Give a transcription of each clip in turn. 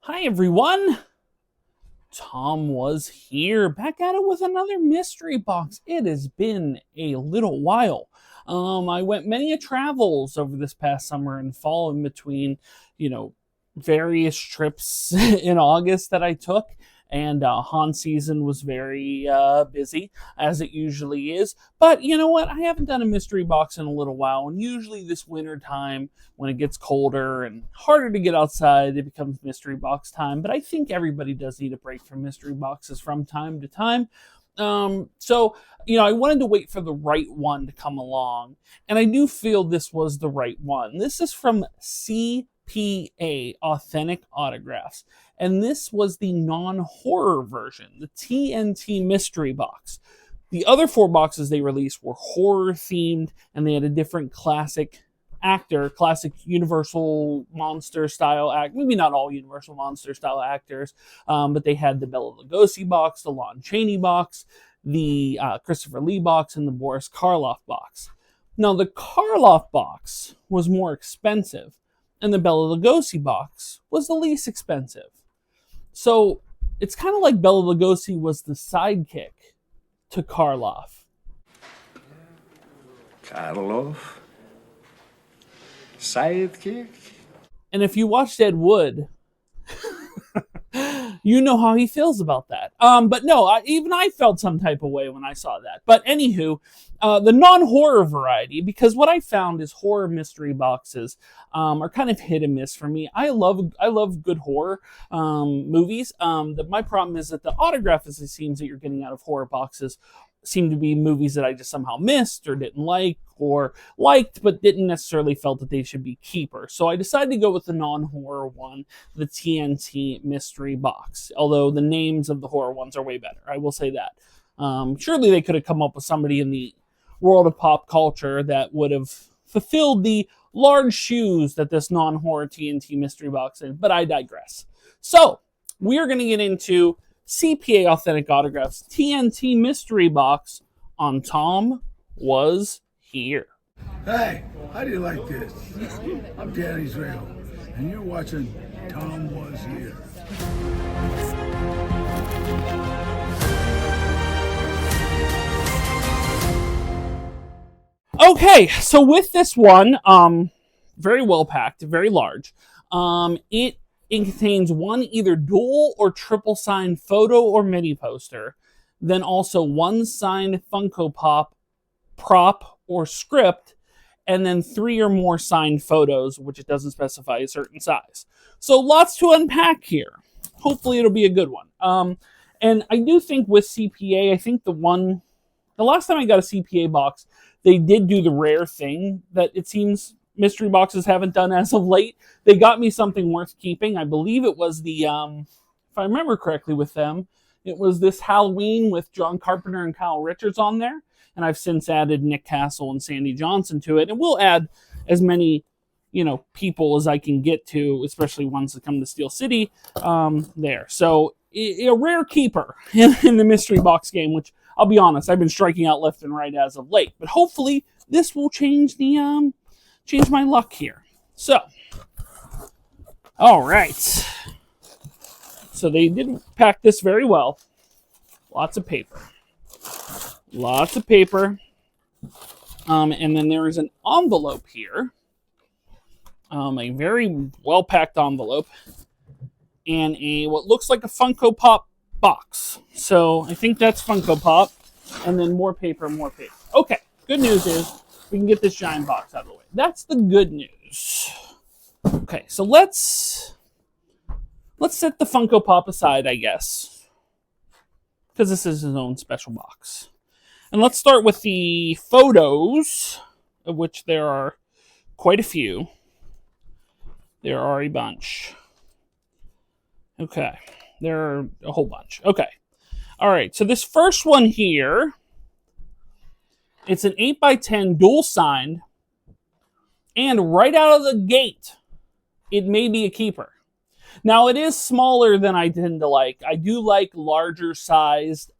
Hi everyone, Tom was here, back at it with another mystery box. It has been a little while. I went many a travels over this past summer and fall in between, you know, various trips in August that I took. And Han season was very busy, as it usually is. But you know what? I haven't done a mystery box in a little while. And usually this winter time, when it gets colder and harder to get outside, it becomes mystery box time. But I think everybody does need a break from mystery boxes from time to time. I wanted to wait for the right one to come along. And I do feel this was the right one. This is from CPA, Authentic Autographs. And this was the non-horror version, the TNT mystery box. The other 4 boxes they released were horror themed, and they had a different classic actor, classic Universal monster style act. Maybe not all Universal monster style actors, but they had the Bela Lugosi box, the Lon Chaney box, the Christopher Lee box, and the Boris Karloff box. Now, the Karloff box was more expensive, and the Bela Lugosi box was the least expensive. So it's kind of like Bela Lugosi was the sidekick to Karloff. Karloff? Sidekick? And if you watched Ed Wood, you know how he feels about that. But no, even I felt some type of way when I saw that. But anywho, the non-horror variety, because what I found is horror mystery boxes are kind of hit and miss for me. I love good horror movies. My problem is that the autograph, as it seems that you're getting out of horror boxes, seem to be movies that I just somehow missed or didn't like, or liked but didn't necessarily felt that they should be keepers. So I decided to go with the non-horror one, the TNT mystery box. Although the names of the horror ones are way better, I will say that. Surely they could have come up with somebody in the world of pop culture that would have fulfilled the large shoes that this non-horror TNT mystery box is, but I digress. So we are going to get into CPA Authentic Autographs TNT mystery box on Tom Was Here. Hey, how do you like this? I'm Dan Israel, and you're watching Tom Was Here. Okay, so with this one, very well packed, very large. It contains one either dual or triple signed photo or mini poster, then also one signed Funko Pop, prop, or script, and then 3 or more signed photos, which it doesn't specify a certain size. So lots to unpack here. Hopefully it'll be a good one. And I do think with CPA, I think the last time I got a CPA box, they did do the rare thing that it seems mystery boxes haven't done as of late. They got me something worth keeping. I believe it was the, if I remember correctly with them, it was this Halloween with John Carpenter and Kyle Richards on there. And I've since added Nick Castle and Sandy Johnson to it. And we'll add as many, people as I can get to, especially ones that come to Steel City, there. So a rare keeper in the mystery box game, which I'll be honest, I've been striking out left and right as of late. But hopefully this will change my luck here. So, all right. So they did pack this very well. Lots of paper. And then there is an envelope here. A very well-packed envelope. And what looks like a Funko Pop box. So I think that's Funko Pop. And then more paper. Okay, good news is we can get this giant box out of the way. That's the good news. Okay, so let's set the Funko Pop aside, I guess, because this is his own special box. And let's start with the photos, of which there are quite a few. There are a bunch. Okay, there are a whole bunch. Okay, all right, so this first one here, it's an 8x10 dual signed, and right out of the gate, it may be a keeper. Now, it is smaller than I tend to like. I do like larger sized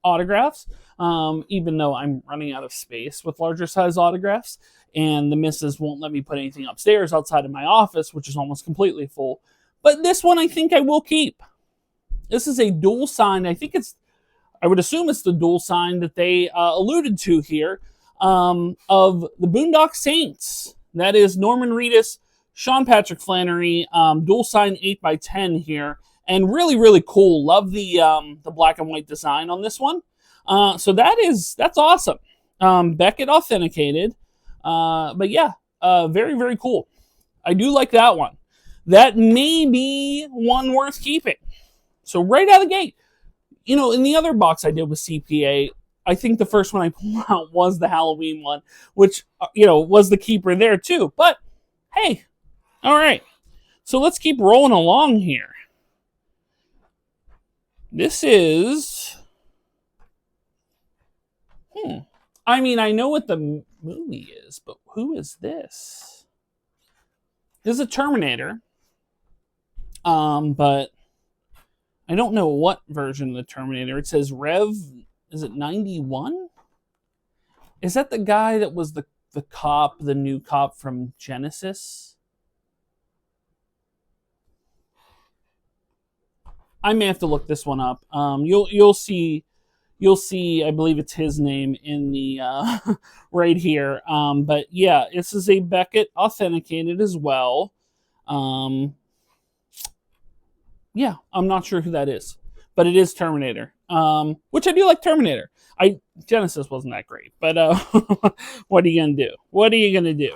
autographs, even though I'm running out of space with larger sized autographs, and the missus won't let me put anything upstairs outside of my office, which is almost completely full. But this one I think I will keep. This is a dual sign. I would assume it's the dual sign that they alluded to here of the Boondock Saints. That is Norman Reedus, Sean Patrick Flannery, dual sign 8x10 here. And really, really cool. Love the black and white design on this one. So that's awesome. Beckett authenticated. But yeah, very, very cool. I do like that one. That may be one worth keeping. So right out of the gate, in the other box I did with CPA, I think the first one I pulled out was the Halloween one, which, was the keeper there too. But hey, all right. So let's keep rolling along here. This is... I mean, I know what the movie is, but who is this? This is a Terminator. But I don't know what version of the Terminator. It says Rev, is it 91? Is that the guy that was the cop, the new cop from Genesis? I may have to look this one up. You'll see, I believe it's his name in the right here. But yeah, this is a Beckett authenticated as well. Yeah, I'm not sure who that is, but it is Terminator. Which I do like Terminator. Genesis wasn't that great, but what are you gonna do? What are you gonna do?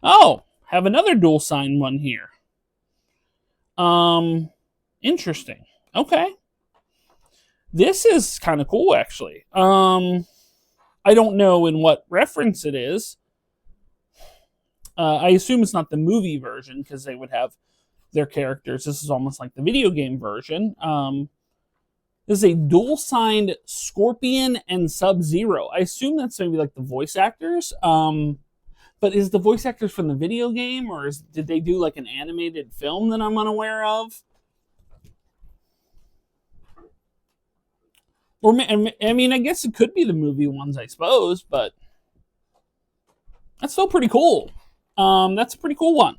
Oh, have another dual sign one here. Interesting. Okay. This is kind of cool, actually. I don't know in what reference it is. I assume it's not the movie version because they would have their characters. This is almost like the video game version. This is a dual-signed Scorpion and Sub-Zero. I assume that's maybe like the voice actors. But is the voice actors from the video game, or did they do like an animated film that I'm unaware of? Or I mean, I guess it could be the movie ones, I suppose, but that's still pretty cool. That's a pretty cool one.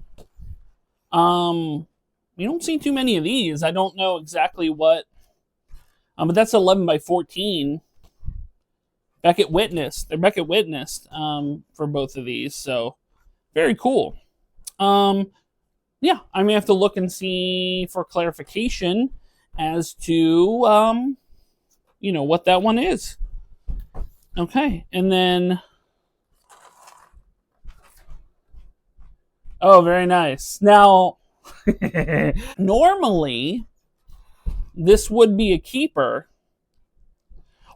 You don't see too many of these. I don't know exactly what, but that's 11x14. Beckett witnessed. They're Beckett witnessed for both of these, so very cool. Yeah, I may have to look and see for clarification as to what that one is. Okay, and then oh, very nice. Now, normally this would be a keeper.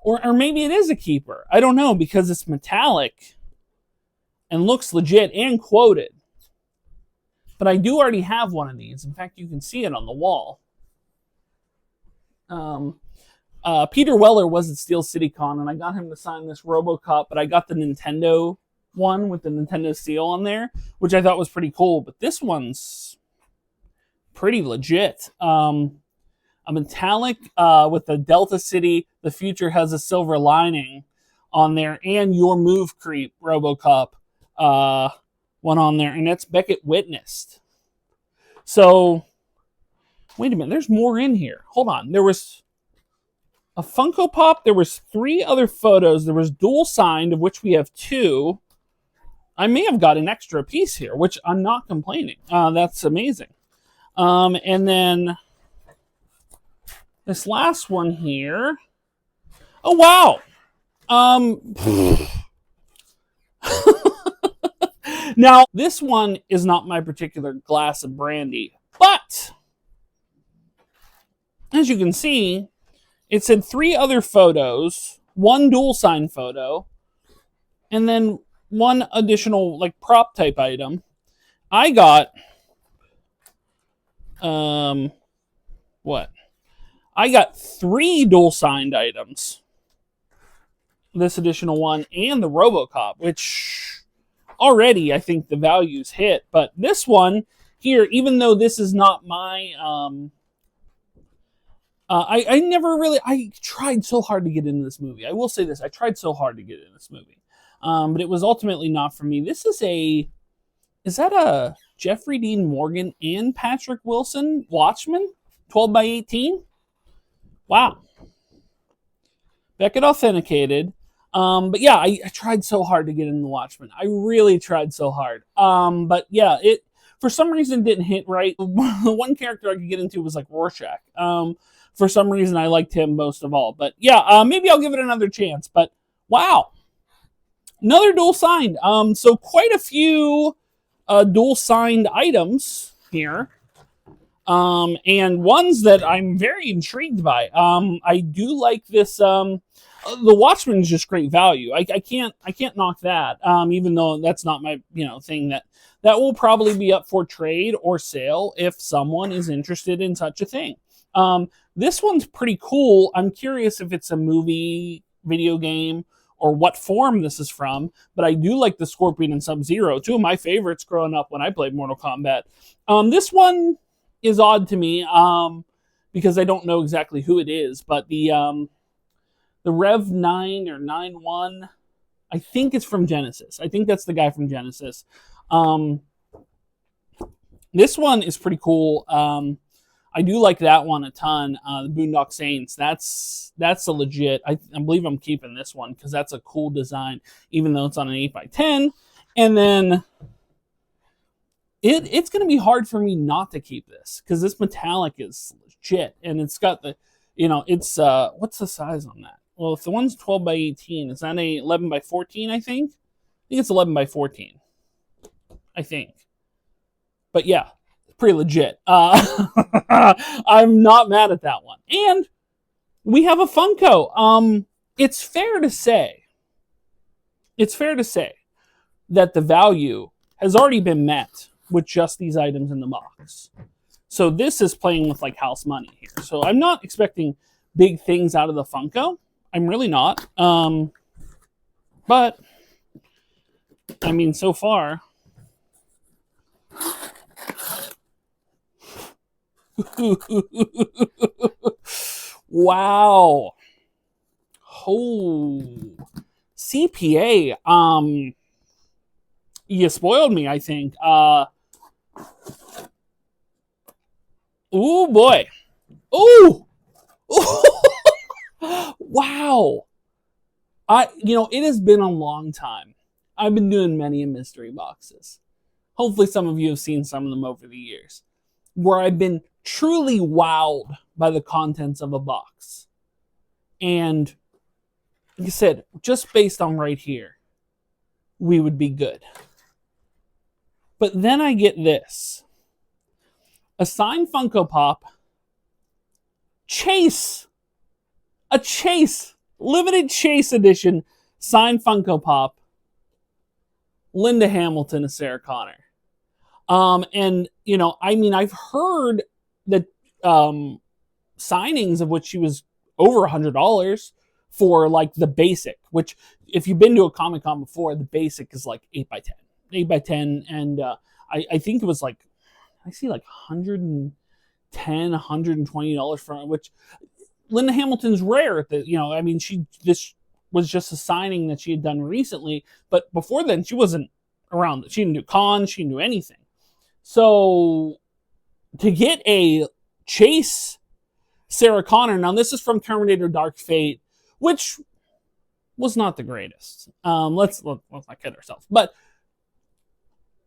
Or maybe it is a keeper. I don't know, because it's metallic and looks legit and quoted. But I do already have one of these. In fact, you can see it on the wall. Peter Weller was at Steel City Con, and I got him to sign this RoboCop, but I got the Nintendo one with the Nintendo seal on there, which I thought was pretty cool. But this one's pretty legit. A metallic with the Delta City, the future has a silver lining on there, and Your Move Creep RoboCop one on there, and that's Beckett witnessed. So, wait a minute, there's more in here. Hold on, there was a Funko Pop, there was 3 other photos, there was dual signed, of which we have 2. I may have got an extra piece here, which I'm not complaining. That's amazing. And then this last one here. Oh, wow. Now, this one is not my particular glass of brandy, but as you can see, it said 3 other photos, 1 dual sign photo, and then 1 additional like prop type item. I got what? I got 3 dual signed items. This additional one and the RoboCop, which already I think the value's hit. But this one here, even though this is not my, I tried so hard to get into this movie. I will say this, I tried so hard to get into this movie. But it was ultimately not for me. This is a Is that a Jeffrey Dean Morgan and Patrick Wilson Watchmen 12 by 18? Wow. Beckett authenticated. But yeah, I tried so hard to get in the Watchmen. I really tried so hard. But yeah, it for some reason didn't hit right. The one character I could get into was like Rorschach. For some reason I liked him most of all. But yeah, maybe I'll give it another chance. But wow. Another dual signed. So quite a few dual signed items here. And ones that I'm very intrigued by. I do like this. The Watchmen is just great value. I can't knock that. Even though that's not my thing that will probably be up for trade or sale if someone is interested in such a thing. This one's pretty cool. I'm curious if it's a movie, video game, or what form this is from. But I do like the Scorpion and Sub-Zero, two of my favorites growing up when I played Mortal Kombat. This one is odd to me because I don't know exactly who it is, but the Rev 9 or 9-1, I think it's from Genesis. I think that's the guy from Genesis. This one is pretty cool. I do like that one a ton. The Boondock Saints. That's a legit. I believe I'm keeping this one because that's a cool design, even though it's on an 8x10. And then it's going to be hard for me not to keep this because this metallic is legit, and it's got the, it's what's the size on that? Well, if the one's 12 by 18, is that a 11 by 14? I think it's 11 by 14. I think, but yeah, pretty legit. I'm not mad at that one, and we have a Funko. It's fair to say that the value has already been met with just these items in the box. So this is playing with like house money here. So I'm not expecting big things out of the Funko. I'm really not. But I mean, so far. Wow. Oh. CPA. You spoiled me, I think. Ooh, boy. Ooh. Wow. It has been a long time. I've been doing many mystery boxes. Hopefully some of you have seen some of them over the years, where I've been truly wowed by the contents of a box. And like I said, just based on right here, we would be good. But then I get this. A signed Funko Pop. Chase. A Chase. Limited Chase edition signed Funko Pop. Linda Hamilton as Sarah Connor. And, I've heard that signings of which she was over $100 for like the basic, which if you've been to a Comic-Con before, the basic is like 8x10. 8x10, and I think it was like, I see like $110, $120 for it, which Linda Hamilton's rare. This was just a signing that she had done recently, but before then she wasn't around. She didn't do cons, she didn't do anything. So to get a Chase Sarah Connor, now this is from Terminator Dark Fate, which was not the greatest. Let's not kid ourselves. But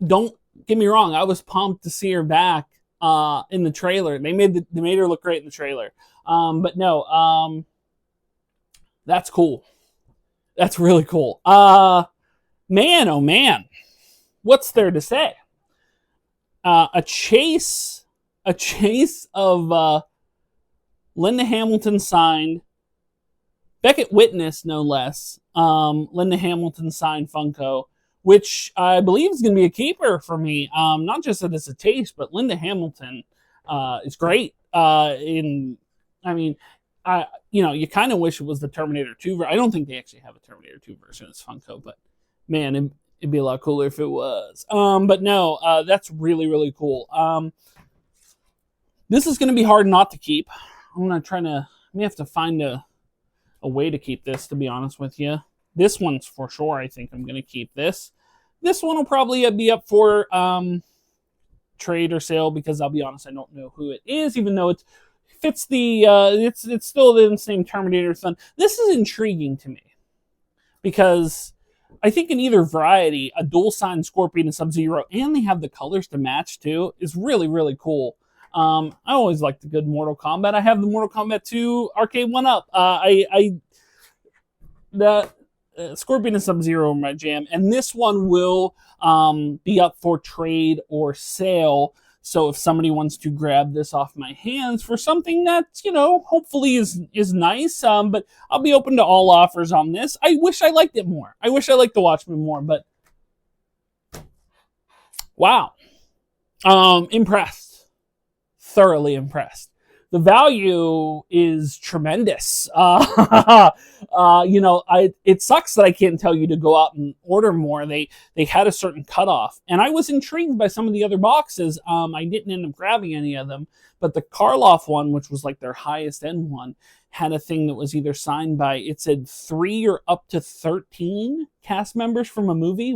don't get me wrong, I was pumped to see her back in the trailer. They made her look great in the trailer. But no, that's cool. That's really cool. Man, oh man, what's there to say? A chase of Linda Hamilton signed, Beckett Witness, no less. Linda Hamilton signed Funko, which I believe is going to be a keeper for me. Not just that it's a taste, but Linda Hamilton is great. You kind of wish it was the Terminator 2 version. I don't think they actually have a Terminator 2 version as Funko, but man, it'd be a lot cooler if it was. But no, that's really, really cool. This is going to be hard not to keep. I'm going to have to find a way to keep this, to be honest with you. This one's for sure, I think I'm going to keep this. This one will probably be up for trade or sale, because I'll be honest, I don't know who it is, even though it fits the it's still the same Terminator son. This is intriguing to me because I think in either variety, a dual sign Scorpion and Sub-Zero, and they have the colors to match too, is really, really cool. I always like the good Mortal Kombat. I have the Mortal Kombat 2 arcade one up. The Scorpion and Sub-Zero are my jam, and this one will be up for trade or sale. So if somebody wants to grab this off my hands for something that, hopefully is nice, but I'll be open to all offers on this. I wish I liked it more. I wish I liked the Watchmen more, but wow. Impressed. Thoroughly impressed. The value is tremendous. It sucks that I can't tell you to go out and order more. They had a certain cutoff, and I was intrigued by some of the other boxes. I didn't end up grabbing any of them, but the Karloff one, which was like their highest end one, had a thing that was either signed by, it said 3 or up to 13 cast members from a movie,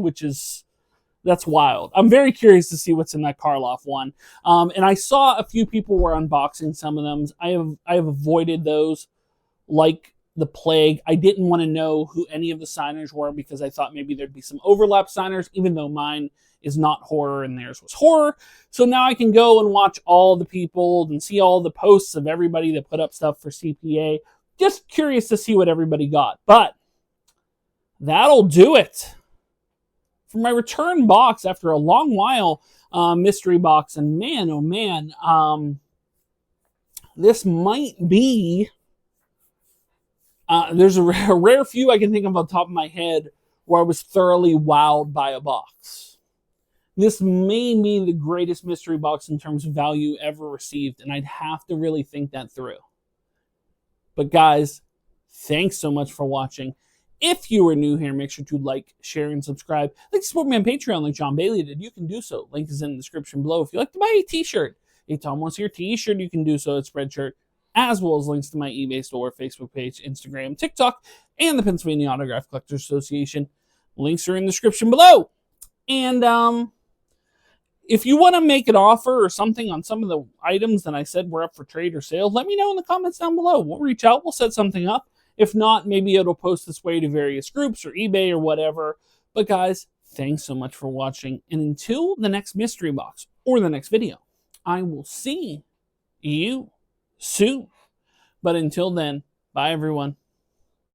that's wild. I'm very curious to see what's in that Karloff one. And I saw a few people were unboxing some of them. I have avoided those like the plague. I didn't want to know who any of the signers were because I thought maybe there'd be some overlap signers, even though mine is not horror and theirs was horror. So now I can go and watch all the people and see all the posts of everybody that put up stuff for CPA. Just curious to see what everybody got. But that'll do it for my return box after a long while, mystery box. And man, oh man, this might be, there's a rare few I can think of on top of my head where I was thoroughly wowed by a box. This may be the greatest mystery box in terms of value ever received, and I'd have to really think that through. But guys, thanks so much for watching. If you are new here, make sure to like, share, and subscribe. Like to support me on Patreon like John Bailey did. You can do so. Link is in the description below. If you'd like to buy a t-shirt, a Tomwashere t-shirt, you can do so at Spreadshirt, as well as links to my eBay store, Facebook page, Instagram, TikTok, and the Pennsylvania Autograph Collectors Association. Links are in the description below. And if you want to make an offer or something on some of the items that I said were up for trade or sale, let me know in the comments down below. We'll reach out. We'll set something up. If not, maybe it'll post this way to various groups or eBay or whatever. But guys, thanks so much for watching. And until the next mystery box or the next video, I will see you soon. But until then, bye everyone.